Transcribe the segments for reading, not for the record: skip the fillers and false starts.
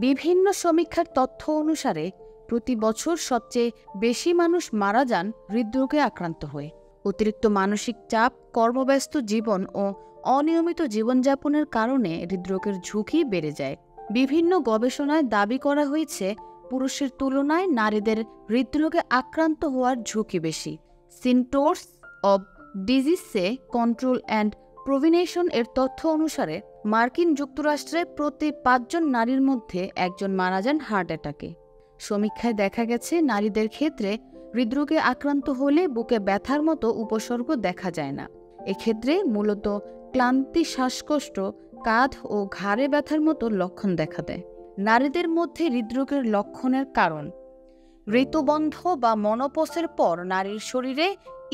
বিভিন্ন সমীক্ষার তথ্য অনুসারে প্রতি বছর সবচেয়ে বেশি মানুষ মারা যান হৃদরোগে আক্রান্ত হয়ে। অতিরিক্ত মানসিক চাপ, কর্মব্যস্ত জীবন ও অনিয়মিত জীবনযাপনের কারণে হৃদরোগের ঝুঁকি বেড়ে যায়। বিভিন্ন গবেষণায় দাবি করা হয়েছে পুরুষের তুলনায় নারীদের হৃদরোগে আক্রান্ত হওয়ার ঝুঁকি বেশি। Centers of Disease Control and Prevention এর তথ্য অনুসারে মার্কিন যুক্তরাষ্ট্রে প্রতি 5 জন নারীর মধ্যে একজন মারা যান হার্ট অ্যাটাকে। সমীক্ষায় দেখা গেছে নারীদের ক্ষেত্রে হৃদরোগে আক্রান্ত হলে বুকে ব্যথার মতো উপসর্গ দেখা যায় না। এক্ষেত্রে মূলত ক্লান্তি, শ্বাসকষ্ট, কাঁধ ও ঘাড়ে ব্যথার মতো লক্ষণ দেখা দেয়। নারীদের মধ্যে হৃদরোগের লক্ষণের কারণ: ঋতুবন্ধ বা মনোপসের পর নারীর শরীরে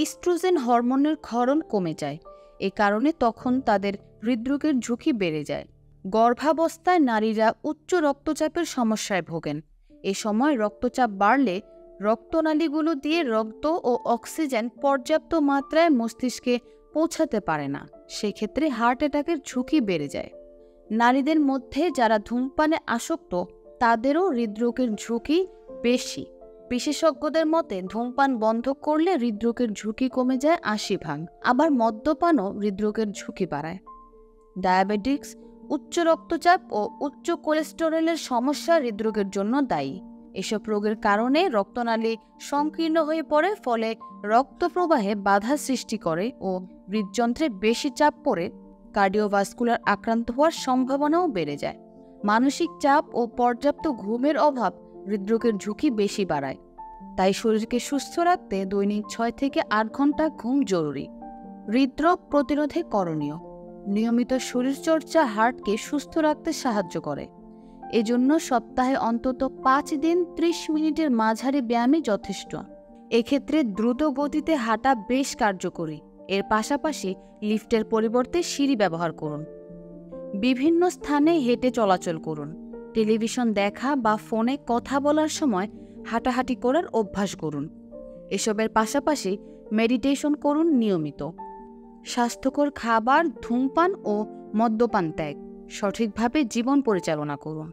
ইস্ট্রোজেন হরমোনের ক্ষরণ কমে যায়। এ কারণে তখন তাদের হৃদরোগের ঝুঁকি বেড়ে যায়। গর্ভাবস্থায় নারীরা উচ্চ রক্তচাপের সমস্যায় ভোগেন। এ সময় রক্তচাপ বাড়লে রক্তনালীগুলো দিয়ে রক্ত ও অক্সিজেন পর্যাপ্ত মাত্রায় মস্তিষ্কে পৌঁছাতে পারে না। সেক্ষেত্রে হার্ট অ্যাটাকের ঝুঁকি বেড়ে যায়। নারীদের মধ্যে যারা ধূমপানে আসক্ত তাদেরও হৃদরোগের ঝুঁকি বেশি। বিশেষজ্ঞদের মতে ধূমপান বন্ধ করলে হৃদরোগের ঝুঁকি কমে যায় 80%। আবার মদ্যপানও হৃদরোগের ঝুঁকি বাড়ায়। ডায়াবেটিক্স, উচ্চ রক্তচাপ ও উচ্চ কোলেস্টেরলের সমস্যা হৃদরোগের জন্য দায়ী। এসব রোগের কারণে রক্তনালী সংকীর্ণ হয়ে পড়ে, ফলে রক্ত প্রবাহে বাধা সৃষ্টি করে ও হৃদযন্ত্রে বেশি চাপ পড়ে কার্ডিওভাস্কুলার আক্রান্ত হওয়ার সম্ভাবনাও বেড়ে যায়। মানসিক চাপ ও পর্যাপ্ত ঘুমের অভাব হৃদরোগের ঝুঁকি বেশি বাড়ায়। তাই শরীরকে সুস্থ রাখতে দৈনিক 6 থেকে 8 ঘন্টা ঘুম জরুরি। হৃদরোগ প্রতিরোধে করণীয়: নিয়মিত শরীরচর্চা হার্টকে সুস্থ রাখতে সাহায্য করে। এজন্য সপ্তাহে অন্তত 5 দিন 30 মিনিটের মাঝারি ব্যায়ামই যথেষ্ট। এক্ষেত্রে দ্রুত গতিতে হাঁটা বেশ কার্যকরী। এর পাশাপাশি লিফটের পরিবর্তে সিঁড়ি ব্যবহার করুন। বিভিন্ন স্থানে হেঁটে চলাচল করুন। টেলিভিশন দেখা বা ফোনে কথা বলার সময় হাঁটাহাঁটি করার অভ্যাস করুন। এসবের পাশাপাশি মেডিটেশন করুন নিয়মিত। স্বাস্থ্যকর খাবার, ধূমপান ও মদ্যপান ত্যাগ, সঠিকভাবে জীবন পরিচালনা করুন।